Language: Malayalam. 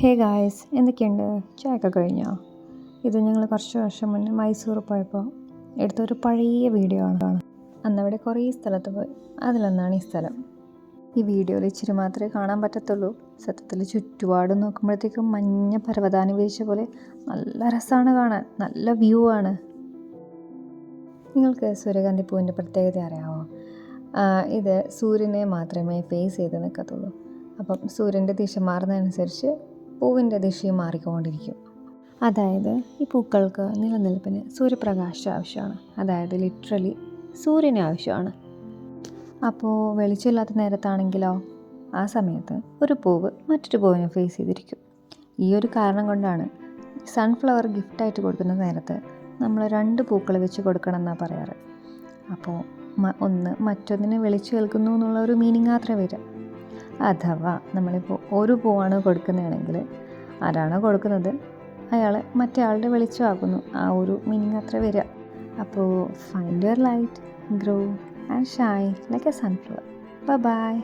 ഹേ ഗായ്സ്, എന്തൊക്കെയുണ്ട്? ചായയൊക്കെ കഴിഞ്ഞോ? ഇത് ഞങ്ങൾ കുറച്ച് വർഷം മുന്നേ മൈസൂർ പോയപ്പോൾ എടുത്തൊരു പഴയ വീഡിയോ ആണ്. അന്നവിടെ കുറേ സ്ഥലത്ത് പോയി. അതിലൊന്നാണ് ഈ സ്ഥലം. ഈ വീഡിയോയിൽ ഇച്ചിരി മാത്രമേ കാണാൻ പറ്റത്തുള്ളൂ. സത്യത്തിൽ ചുറ്റുപാട് നോക്കുമ്പോഴത്തേക്കും മഞ്ഞ പരവതാനി വീഴ്ച പോലെ നല്ല രസമാണ് കാണാൻ. നല്ല വ്യൂ ആണ്. നിങ്ങൾക്ക് സൂര്യകാന്തി പൂവിൻ്റെ പ്രത്യേകത അറിയാമോ? ഇത് സൂര്യനെ മാത്രമേ ഫേസ് ചെയ്ത് നിൽക്കത്തുള്ളൂ. അപ്പം സൂര്യൻ്റെ ദിശ മാറുന്നതനുസരിച്ച് പൂവിൻ്റെ ദിശയും മാറിക്കൊണ്ടിരിക്കും. അതായത് ഈ പൂക്കൾക്ക് നിലനിൽപ്പിന് സൂര്യപ്രകാശം ആവശ്യമാണ്. അതായത് ലിറ്ററലി സൂര്യന് ആവശ്യമാണ്. അപ്പോൾ വെളിച്ചമില്ലാത്ത നേരത്താണെങ്കിലോ ആ സമയത്ത് ഒരു പൂവ് മറ്റൊരു പൂവിനെ ഫേസ് ചെയ്തിരിക്കും. ഈ ഒരു കാരണം കൊണ്ടാണ് സൺഫ്ലവർ ഗിഫ്റ്റായിട്ട് കൊടുക്കുന്ന നേരത്ത് നമ്മൾ 2 പൂക്കൾ വെച്ച് കൊടുക്കണം എന്നാണ് പറയാറ്. അപ്പോൾ ഒന്ന് മറ്റൊന്നിനെ വിളിച്ചു കേൾക്കുന്നു എന്നുള്ള ഒരു മീനിങ് മാത്രമേ വരിക. അഥവാ നമ്മളിപ്പോൾ ഒരു പൂവാണ് കൊടുക്കുന്നതാണെങ്കിൽ ആരാണോ കൊടുക്കുന്നത് അയാൾ മറ്റേ ആളുടെ വെളിച്ചമാക്കുന്നു. ആ ഒരു മീനിങ് അത്ര വരിക. അപ്പോൾ find your light, grow and shine like a sunflower. By.